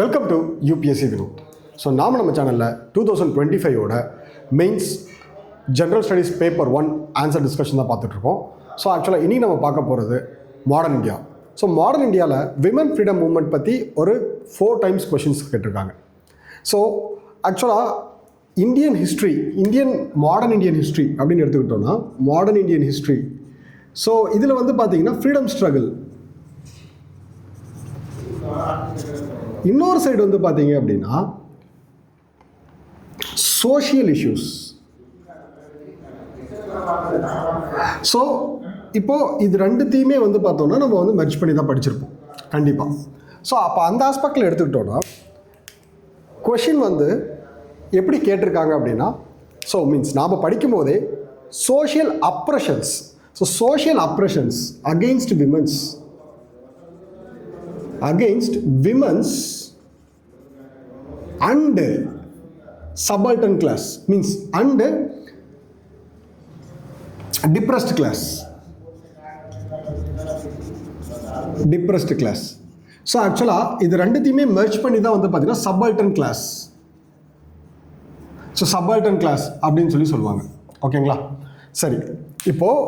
Welcome to UPSC Vinod. So நம்ம சேனலில் 2025 mains general studies paper 1 answer discussion தான் பார்த்துட்ருக்கோம். ஸோ ஆக்சுவலாக இனி நம்ம பார்க்க போகிறது மாடர்ன் இந்தியா. ஸோ மாடர்ன் இந்தியாவில் விமன் ஃப்ரீடம் மூவ்மெண்ட் பற்றி ஒரு 4 டைம்ஸ் கொஷின்ஸ் கேட்டிருக்காங்க. ஸோ ஆக்சுவலாக மாடர்ன் இந்தியன் ஹிஸ்ட்ரி அப்படின்னு எடுத்துக்கிட்டோன்னா மாடர்ன் இந்தியன் ஹிஸ்ட்ரி. ஸோ இதில் வந்து பார்த்தீங்கன்னா ஃப்ரீடம் ஸ்ட்ரகிள், இன்னொரு சைடு வந்து பார்த்தீங்க அப்படின்னா சோஷியல் இஷ்யூஸ். ஸோ இப்போது இது ரெண்டுத்தையுமே வந்து பார்த்தோம்னா நம்ம வந்து மெர்ஜ் பண்ணி தான் படிச்சிருப்போம் கண்டிப்பாக. ஸோ அப்போ அந்த ஆஸ்பெக்டில் எடுத்துக்கிட்டோன்னா கொஷின் வந்து எப்படி கேட்டிருக்காங்க அப்படின்னா, ஸோ மீன்ஸ் நாம் படிக்கும் போதே social oppressions. So social oppressions against women's and subaltern class means and depressed class. So ஆக்சுவலாக இது ரெண்டுத்தையுமே மெர்ஜ் பண்ணி தான் வந்து பார்த்தீங்கன்னா subaltern class. So subaltern class அப்படின்னு சொல்லுவாங்க. ஓகேங்களா? சரி, இப்போது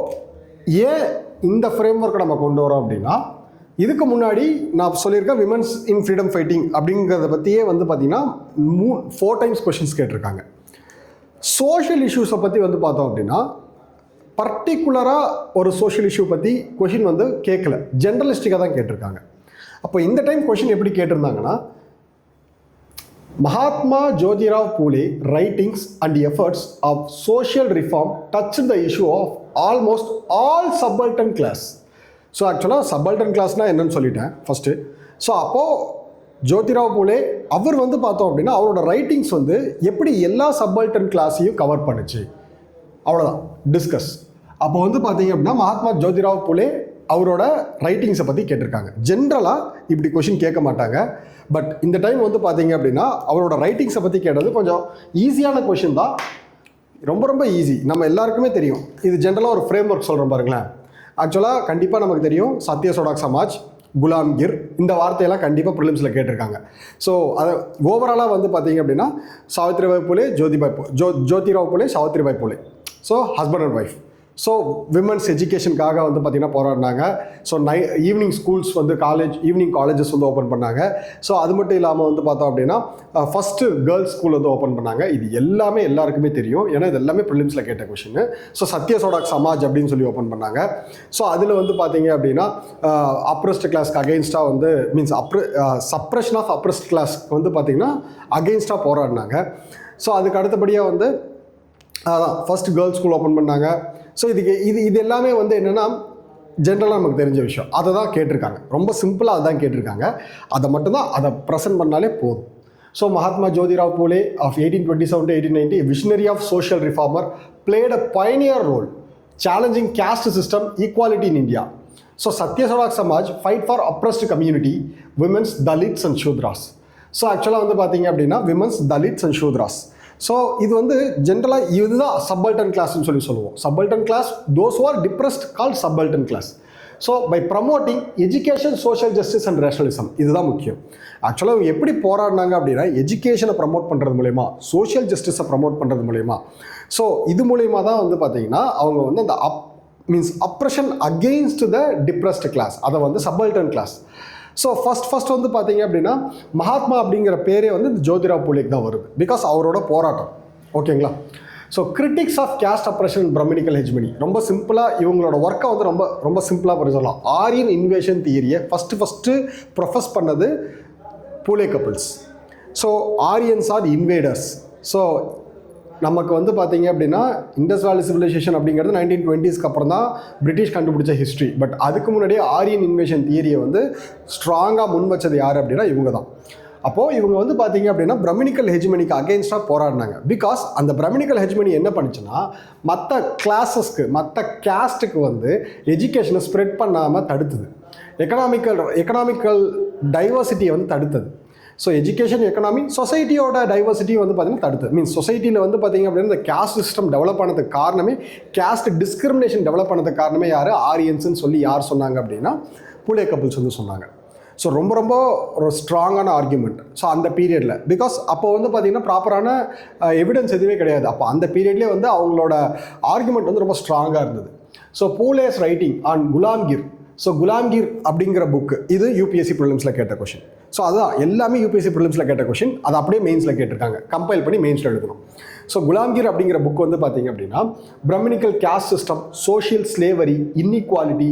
ஏன் இந்த ஃப்ரேம் ஒர்க்கை நம்ம கொண்டு வரோம் அப்படின்னா, இதுக்கு முன்னாடி நான் சொல்லியிருக்கேன் விமன்ஸ் இன் ஃப்ரீடம் ஃபைட்டிங் அப்படிங்கிறத பற்றியே வந்து பார்த்தீங்கன்னா 4 டைம்ஸ் கொஷின்ஸ் கேட்டிருக்காங்க. சோஷியல் இஷ்யூஸை பற்றி வந்து பார்த்தோம் அப்படின்னா பர்டிகுலராக ஒரு சோஷியல் இஷ்யூ பற்றி கொஷின் வந்து கேட்கல, ஜென்ரலிஸ்டிக்காக தான் கேட்டிருக்காங்க. அப்போ இந்த டைம் கொஷின் எப்படி கேட்டிருந்தாங்கன்னா, Mahatma Jyotirao Phule writings and efforts of social reform touch the issue of almost all subaltern class. So ஆக்சுவலாக சப்பல்டன் கிளாஸ்னால் என்னன்னு சொல்லிட்டேன் ஃபஸ்ட்டு. ஸோ அப்போது ஜோதிராவ் பூலே அவர் வந்து பார்த்தோம் அப்படின்னா அவரோட ரைட்டிங்ஸ் வந்து எப்படி எல்லா சப்பல்டன் கிளாஸையும் கவர் பண்ணுச்சு, அவ்வளோதான் டிஸ்கஸ். அப்போ வந்து பார்த்தீங்க அப்படின்னா மகாத்மா ஜோதிராவ் பூலே அவரோட ரைட்டிங்ஸை பற்றி கேட்டிருக்காங்க. ஜென்ரலாக இப்படி கொஷின் கேட்க மாட்டாங்க. பட் இந்த டைம் வந்து பார்த்தீங்க அப்படின்னா அவரோட ரைட்டிங்ஸை பற்றி கேட்டது கொஞ்சம் ஈஸியான கொஷின் தான், ரொம்ப ஈஸி. நம்ம எல்லாருக்குமே தெரியும். இது ஜென்ரலாக ஒரு ஃப்ரேம் ஒர்க் சொல்கிறோம் பாருங்களேன். ஆக்சுவலாக கண்டிப்பாக நமக்கு தெரியும் சத்ய சோடாக் சமாஜ், குலாம்கிர், இந்த வார்த்தையெல்லாம் கண்டிப்பாக ப்ரிலிம்ஸில் கேட்டிருக்காங்க. ஸோ அதை ஓவராலாக வந்து பார்த்தீங்க அப்படின்னா Savitribai Phule, Jyotirao Phule, Savitribai Phule. So husband and wife. So women's எஜுகேஷனுக்காக வந்து பார்த்திங்கன்னா போராடினாங்க. ஸோ ஈவினிங் ஸ்கூல்ஸ் வந்து ஈவினிங் காலேஜஸ் வந்து ஓப்பன் பண்ணாங்க. ஸோ அது மட்டும் இல்லாமல் வந்து பார்த்தோம் அப்படின்னா ஃபஸ்ட்டு கேர்ள்ஸ் ஸ்கூல் வந்து ஓப்பன் பண்ணாங்க. இது எல்லாமே எல்லாருக்குமே தெரியும், ஏன்னா இது எல்லாமே ப்ரிலிம்ஸில் கேட்ட கொஷின். ஸோ சத்ய சோடாக் சமாஜ் அப்படின்னு சொல்லி ஓப்பன் பண்ணாங்க. ஸோ அதில் வந்து பார்த்தீங்க அப்படின்னா அப்ரெஸ்ட் கிளாஸ்க்கு அகெயின்ஸ்டாக வந்து மீன்ஸ் சப்ரெஷன் ஆஃப் அப்ரெஸ்ட் கிளாஸ்க்கு வந்து பார்த்திங்கன்னா அகெயின்ஸ்டாக போராடினாங்க. ஸோ அதுக்கு அடுத்தபடியாக வந்து அதான் ஃபஸ்ட் கேர்ள்ஸ் ஸ்கூல் ஓப்பன் பண்ணாங்க. ஸோ இது எல்லாமே வந்து என்னென்னா ஜென்ரலாக நமக்கு தெரிஞ்ச விஷயம். அதை தான் கேட்டிருக்காங்க, ரொம்ப சிம்பிளாக அதுதான் கேட்டிருக்காங்க. அதை ப்ரெசென்ட் பண்ணாலே போதும். So Mahatma Jyotirao Phule of 1827 to 1890, visionary of social reformer, played a pioneer role challenging caste system, equality in India. So Satya Shodhak Samaj fight for oppressed community, women's, Dalits and Shudras. So ஆக்சுவலாக வந்து பார்த்தீங்க அப்படின்னா women's, Dalits and Shudras. So இது வந்து ஜென்ரலாக இதுதான் சப்பல்டன் கிளாஸ்ன்னு சொல்லுவோம். Subaltern class, those who are depressed called subaltern class. So by promoting education, social justice and rationalism, இதுதான் முக்கியம். ஆக்சுவலாக அவங்க எப்படி போராடினாங்க அப்படின்னா எஜுகேஷனை ப்ரமோட் பண்ணுறது மூலயமா, சோஷியல் ஜஸ்டிஸை ப்ரமோட் பண்ணுறது மூலயமா. ஸோ இது மூலயமா தான் வந்து பார்த்தீங்கன்னா அவங்க வந்து அந்த oppression against the depressed class, அதை வந்து சப்பல்டன் கிளாஸ். ஸோ ஃபஸ்ட் வந்து பார்த்தீங்க அப்படின்னா மகாத்மா அப்படிங்கிற பேரே வந்து இந்த ஜோதிராவ் பூலேக்கு தான் வருது, பிகாஸ் அவரோட போராட்டம். ஓகேங்களா? So critics of caste oppression, Brahminical hegemony, ரொம்ப சிம்பிளாக இவங்களோட ஒர்க்கை வந்து ரொம்ப சிம்பிளாக பண்ணி சொல்லலாம். ஆரியன் இன்வேஷன் தியரியை ஃபஸ்ட்டு ப்ரொஃபஸ் பண்ணது Phule couples. So Aryans are invaders. So நமக்கு வந்து பார்த்தீங்க அப்படின்னா இண்டஸ் வேலி சிவிலைசேஷன் அப்படிங்கிறது 1920s அப்புறம் தான் பிரிட்டிஷ் கண்டுபிடிச்ச ஹிஸ்ட்ரி. பட் அதுக்கு முன்னாடியே ஆரியன் இன்வேஷன் தியரியை வந்து ஸ்ட்ராங்காக முன் வச்சது யார் அப்படின்னா இவங்க தான். அப்போது இவங்க வந்து பார்த்தீங்க அப்படின்னா பிரமினிக்கல் ஹெஜ்மனிக்கு அகெயின்ஸ்டாக போராடினாங்க. பிகாஸ் அந்த பிரமினிக்கல் ஹெஜ்மனி என்ன பண்ணுச்சுன்னா மற்ற கிளாஸஸ்க்கு, மற்ற கேஸ்ட்டுக்கு வந்து எஜுகேஷனை ஸ்ப்ரெட் பண்ணாமல் தடுத்தது. எக்கனாமிக்கல் டைவர்சிட்டியை வந்து தடுத்தது. ஸோ எஜுகேஷன், எக்கனாமி, சொசைட்டியோட டைவர்சிட்டி வந்து பார்த்திங்கன்னா தடுத்து மீன்ஸ் சொசைட்டியில் வந்து பார்த்திங்க அப்படின்னா இந்த கேஸ்ட் சிஸ்டம் டெவலப் ஆனதுக்கு காரணமே, கேஸ்ட் டிஸ்கிரிமினேஷன் டெவலப் ஆனதுக்கு காரணமே யார்? ஆரியன்ஸ்ன்னு சொல்லி யார் சொன்னாங்க அப்படின்னா பூலே கப்பிள்ஸ் வந்து சொன்னாங்க. ஸோ ரொம்ப ரொம்ப ஒரு ஸ்ட்ராங்கான ஆர்கியூமெண்ட். ஸோ அந்த பீரியடில் பிகாஸ் அப்போ வந்து பார்த்திங்கன்னா ப்ராப்பரான எவிடன்ஸ் எதுவுமே கிடையாது. அப்போ அந்த பீரியட்லேயே வந்து அவங்களோட ஆர்கியூமெண்ட் வந்து ரொம்ப ஸ்ட்ராங்காக இருந்தது. So Phule's writing on Gulamgiri. So Gulamgiri அப்படிங்கிற புக்கு இது யூபிஎஸ்சி ப்ரிலிம்ஸில் கேட்ட கொஷின். ஸோ அதுதான் எல்லாமே யூபிஎஸ்சி ப்ரிலிம்ஸில் கேட்ட கொஷின். அதை அப்படியே மெயின்ஸில் கேட்டிருக்காங்க, கம்பைல் பண்ணி மெயின்ஸில் எழுதணும். ஸோ குலாம்கிர் அப்படிங்கிற புக் வந்து பார்த்தீங்க அப்படின்னா Brahminical caste system, social slavery, inequality,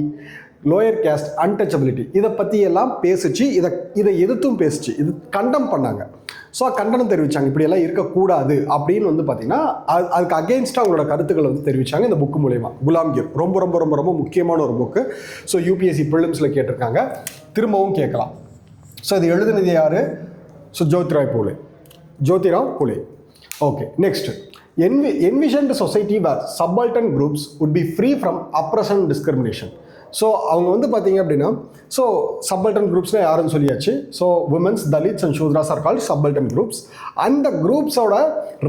lower caste, untouchability இதை பற்றி எல்லாம் பேசிச்சு. இதை எதிர்த்தும் பேசிச்சு, இது கண்டம் பண்ணாங்க. ஸோ கண்டனம் தெரிவித்தாங்க, இப்படியெல்லாம் இருக்கக்கூடாது அப்படின்னு வந்து பார்த்திங்கன்னா அதுக்கு அகெயின்ஸ்டாக அவங்களோட கருத்துக்களை வந்து தெரிவித்தாங்க இந்த புக்கு மூலயமா. குலாம்கிர் ரொம்ப ரொம்ப ரொம்ப ரொம்ப முக்கியமான ஒரு புக்கு. ஸோ யூபிஎஸ்சி ப்ரிலிம்ஸில் கேட்டிருக்காங்க, திரும்பவும் கேட்கலாம். ஸோ இது எழுதுனது யார்? So Jyotirao Phule. Okay, next. Envisioned society where subaltern groups would be free from oppression and discrimination. So அவங்க வந்து பார்த்தீங்க அப்படின்னா ஸோ சப்பல்டன் குரூப்ஸ்னால் யாருன்னு சொல்லியாச்சு. So women's, Dalits and Shudras are called subaltern groups. அந்த குரூப்ஸோட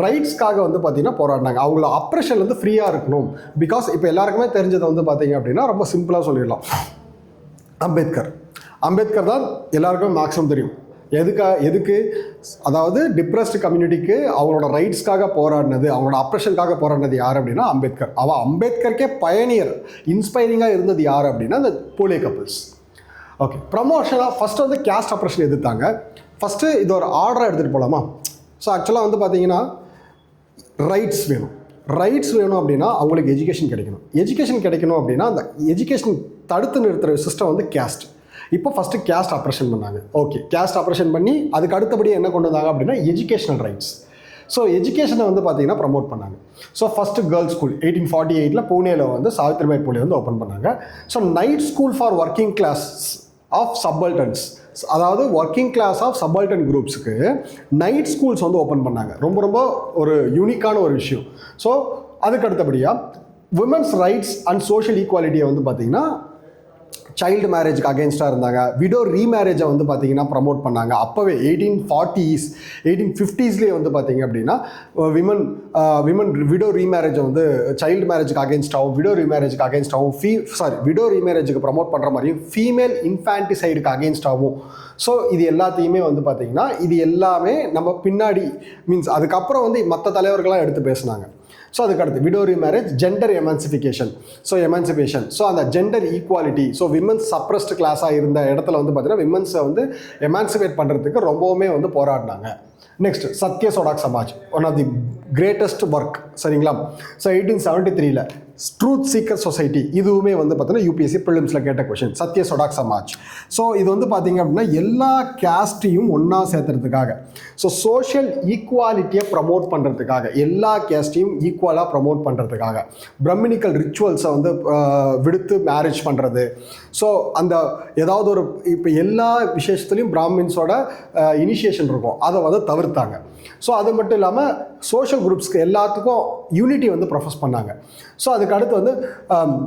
ரைட்ஸ்க்காக வந்து பார்த்தீங்கன்னா போராடினாங்க. அவங்கள அப்ரெஷன்லேருந்து ஃப்ரீயாக இருக்கணும். பிகாஸ் இப்போ எல்லாருக்குமே தெரிஞ்சதை வந்து பார்த்தீங்க அப்படின்னா ரொம்ப சிம்பிளாக சொல்லிடலாம், அம்பேத்கர் தான் எல்லாருக்குமே மேக்ஸிமம் தெரியும். எதுக்கு அதாவது டிப்ரெஸ்டு கம்யூனிட்டிக்கு அவங்களோட ரைட்ஸ்க்காக போராடினது, அவங்களோட அப்ரெஷனுக்காக போராடினது யார் அப்படின்னா அம்பேத்கர். அம்பேத்கருக்கே பயனியர், இன்ஸ்பைரிங்காக இருந்தது யார் அப்படின்னா அந்த பூலே கப்பிள்ஸ். ஓகே, ப்ரமோஷனாக ஃபஸ்ட்டு வந்து கேஸ்ட் அப்ரெஷன் எதிர்த்தாங்க. ஃபஸ்ட்டு இது ஒரு ஆர்டராக எடுத்துகிட்டு போகலாமா? ஸோ ஆக்சுவலாக வந்து பார்த்தீங்கன்னா ரைட்ஸ் வேணும் அப்படின்னா அவங்களுக்கு எஜுகேஷன் கிடைக்கணும் அப்படின்னா அந்த எஜுகேஷன் தடுத்து நிறுத்துகிற சிஸ்டம் வந்து கேஸ்ட். இப்போ ஃபஸ்ட்டு கேஸ்ட் ஆப்ரேஷன் பண்ணாங்க. ஓகே, கேஸ்ட் ஆப்ரேஷன் பண்ணி அதுக்கு அடுத்தபடியாக என்ன கொண்டு வந்தாங்க அப்படின்னா எஜுகேஷனல் ரைட்ஸ். ஸோ எஜுகேஷனை வந்து பார்த்தீங்கன்னா ப்ரமோட் பண்ணாங்க. ஸோ ஃபஸ்ட்டு கேர்ள்ஸ் ஸ்கூல் 1848 பூனேயில் வந்து சாவித்ரிபாய் பூலே வந்து ஓப்பன் பண்ணாங்க. So night school for working class of subalterns, அதாவது ஒர்க்கிங் கிளாஸ் ஆஃப் சப்பல்டன் குரூப்ஸுக்கு நைட் ஸ்கூல்ஸ் வந்து ஓப்பன் பண்ணாங்க. ரொம்ப ரொம்ப ஒரு யூனிக்கான ஒரு விஷயம். ஸோ அதுக்கு அடுத்தபடியாக விமன்ஸ் ரைட்ஸ் அண்ட் சோஷியல் ஈக்குவாலிட்டியை வந்து பார்த்திங்கன்னா சைல்டு மேரேஜுக்கு அகேன்ஸ்டாக இருந்தாங்க. விடோ ரீமேரேஜை வந்து பார்த்திங்கன்னா ப்ரமோட் பண்ணாங்க. அப்போவே 1850s வந்து பார்த்திங்க அப்படின்னா விமன் விடோ ரீமேரேஜை வந்து சைல்டு மேரேஜுக்கு அகேன்ஸ்டாகவும் விடோ ரீமேரேஜுக்கு ப்ரமோட் பண்ணுற மாதிரியும் ஃபீமேல் இன்ஃபான்டிசைடுக்கு அகேன்ஸ்டாகவும். ஸோ இது எல்லாத்தையுமே வந்து பார்த்திங்கன்னா இது எல்லாமே நம்ம பின்னாடி மீன்ஸ் அதுக்கப்புறம் வந்து மற்ற தலைவர்கள்லாம் எடுத்து பேசினாங்க. ஸோ அதுக்கடுத்து விடோ ரீமேரேஜ், ஜெண்டர் எமான்சிஃபிகேஷன், ஸோ அந்த gender equality. So women's suppressed கிளாஸாக இருந்த இடத்துல வந்து பார்த்தீங்கன்னா விமன்ஸை வந்து எமான்சிபேட் பண்ணுறதுக்கு ரொம்பவுமே வந்து போராடினாங்க. Next Satya Shodhak Samaj, one of the greatest work. சரிங்களா? ஸோ 1873 ட்ரூத் சீக்கர் சொசைட்டி, இதுவுமே வந்து பார்த்தீங்கன்னா யூபிஎஸ்சி ப்ரிலிம்ஸில் கேட்ட கொஷின். சத்ய சோடாக் சமாஜ். ஸோ இது வந்து பார்த்தீங்க அப்படின்னா எல்லா கேஸ்ட்டையும் ஒன்றா சேர்த்துறதுக்காக, ஸோ சோஷியல் ஈக்குவாலிட்டியை ப்ரமோட் பண்ணுறதுக்காக, எல்லா கேஸ்ட்டையும் ஈக்குவலாக ப்ரமோட் பண்ணுறதுக்காக, பிரமினிக்கல் ரிச்சுவல்ஸை வந்து விடுத்து மேரேஜ் பண்ணுறது. ஸோ அந்த ஏதாவது ஒரு இப்போ எல்லா விசேஷத்துலேயும் பிராமின்ஸோட இனிஷியேஷன் இருக்கும், அதை வந்து தவிர்த்தாங்க. ஸோ அது மட்டும் இல்லாமல் சோஷியல் குரூப்ஸ்க்கு எல்லாத்துக்கும் யூனிட்டி வந்து ப்ரொஃபஸ் பண்ணாங்க. ஸோ அதுக்கு அடுத்து வந்து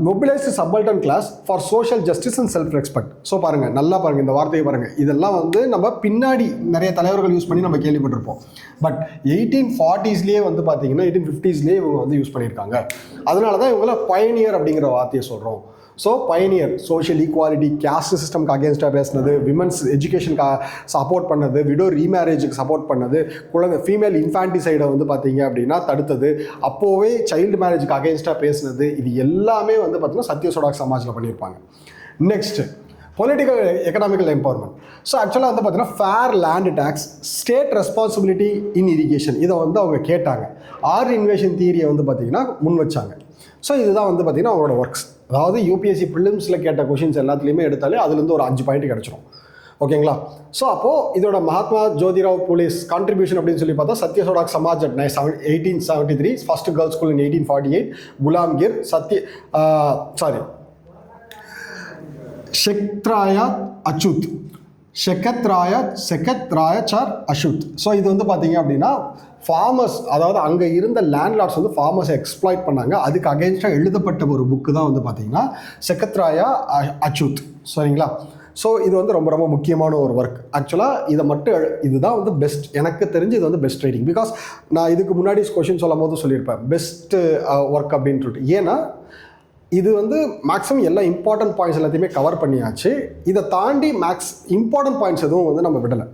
mobilised subaltern class for social justice and self respect. So பாருங்கள், நல்லா பாருங்கள், இந்த வார்த்தையை பாருங்கள். இதெல்லாம் வந்து நம்ம பின்னாடி நிறைய தலைவர்கள் யூஸ் பண்ணி நம்ம கேள்விப்பட்டிருப்போம். பட் 1840s வந்து பார்த்தீங்கன்னா 1850s இவங்க வந்து யூஸ் பண்ணியிருக்காங்க. அதனால தான் இவங்கள பயனியர் அப்படிங்கிற வார்த்தையை சொல்கிறோம். ஸோ பயனியர், சோஷியல் ஈக்குவாலிட்டி, கேஸ்ட் சிஸ்டம்க்கு அகேன்ஸ்டாக பேசினது, விமன்ஸ் எஜுகேஷனுக்கு சப்போர்ட் பண்ணது, விடோ ரீமேரேஜுக்கு சப்போர்ட் பண்ணது, ஃபீமேல் இன்ஃபான்டிசைடை வந்து பார்த்தீங்க அப்படின்னா தடுத்தது, அப்போவே சைல்டு மேரேஜுக்கு அகேன்ஸ்டாக பேசினது, இது எல்லாமே வந்து பார்த்தீங்கன்னா சத்ய சோடாக் சமாஜில் பண்ணியிருப்பாங்க. Next political economical empowerment. So ஆக்சுவலாக வந்து பார்த்தீங்கன்னா fair land tax, state responsibility in irrigation, இதை வந்து அவங்க கேட்டாங்க. ஆர் இன்வேஷன் தியரியை வந்து பார்த்தீங்கன்னா முன் வச்சாங்க. ஸோ இதுதான் வந்து பார்த்தீங்கன்னா அவங்களோட ஒர்க்ஸ். அதாவது யூபிஎஸ்சி ப்ரிலிம்ஸில் கேட்ட கொஷின்ஸ் எல்லாத்துலேயுமே எடுத்தாலே அதுலேருந்து ஒரு 5 பாயிண்ட் கிடச்சிரும். ஓகேங்களா? ஸோ அப்போது இதோட மகாத்மா ஜோதிராவ் பூலேஸ் கான்ட்ரிபியூஷன் அப்படின்னு சொல்லி பார்த்தா Satya Shodhak Samaj at 1873, first girls school in 1848, Gulamgiri, செகத்ராயா அச்சுத். ஸோ இது வந்து பார்த்தீங்க அப்படின்னா ஃபார்மர்ஸ், அதாவது அங்கே இருந்த லேண்ட்லார்ட்ஸ் வந்து ஃபார்மர்ஸை எக்ஸ்ப்ளாய்ட் பண்ணாங்க. அதுக்கு அகேன்ஸ்டாக எழுதப்பட்ட ஒரு புக்கு தான் வந்து பார்த்தீங்கன்னா செகத்ராயா அச்சுத். சரிங்களா? ஸோ இது வந்து ரொம்ப ரொம்ப முக்கியமான ஒரு ஒர்க். ஆக்சுவலாக இதுதான் வந்து பெஸ்ட், எனக்கு தெரிஞ்சு இது வந்து பெஸ்ட் ரைட்டிங். பிகாஸ் நான் இதுக்கு முன்னாடி கொஷின் சொல்லும் போது சொல்லியிருப்பேன் பெஸ்ட்டு ஒர்க் அப்படின்னு சொல்லிட்டு. ஏன்னா இது வந்து மேக்ஸிமம் எல்லா இம்பார்ட்டன்ட் பாயிண்ட்ஸ் எல்லாத்தையுமே கவர் பண்ணியாச்சு. இதை தாண்டி இம்பார்ட்டன்ட் பாயிண்ட்ஸ் எதுவும் வந்து நம்ம விடலை.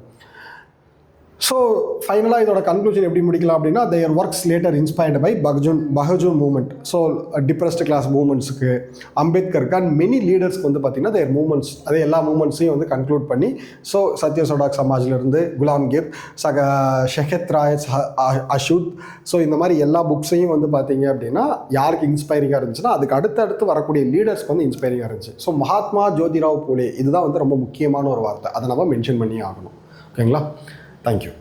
ஸோ ஃபைனலாக இதோட கன்க்ளூஷன் எப்படி முடிக்கலாம் அப்படின்னா, their works later inspired by Bahujan movement. So depressed class மூவ்மெண்ட்ஸுக்கு, அம்பேத்கருக்கு அண்ட் மெனி லீடர்ஸ்க்கு வந்து பார்த்திங்கன்னா தேர் மூவ்மெண்ட்ஸ், அதே எல்லா மூவ்மெண்ட்ஸையும் வந்து கன்க்ளூட் பண்ணி, ஸோ சத்ய சோடாக் சமாஜ்லேருந்து குலாம்கிர், ஷெஹத் ராய் அஷூத், ஸோ இந்த மாதிரி எல்லா புக்ஸையும் வந்து பார்த்தீங்க அப்படின்னா யாருக்கு இன்ஸ்பைரிங்காக இருந்துச்சுன்னா அதுக்கு அடுத்தடுத்து வரக்கூடிய லீடர்ஸ்க்கு வந்து இன்ஸ்பைரிங்காக இருந்துச்சு. ஸோ மகாத்மா ஜோதிராவ் பூலே இதுதான் வந்து ரொம்ப முக்கியமான ஒரு வார்த்தை, அதை நம்ம மென்ஷன் பண்ணி ஆகணும். ஓகேங்களா? Thank you.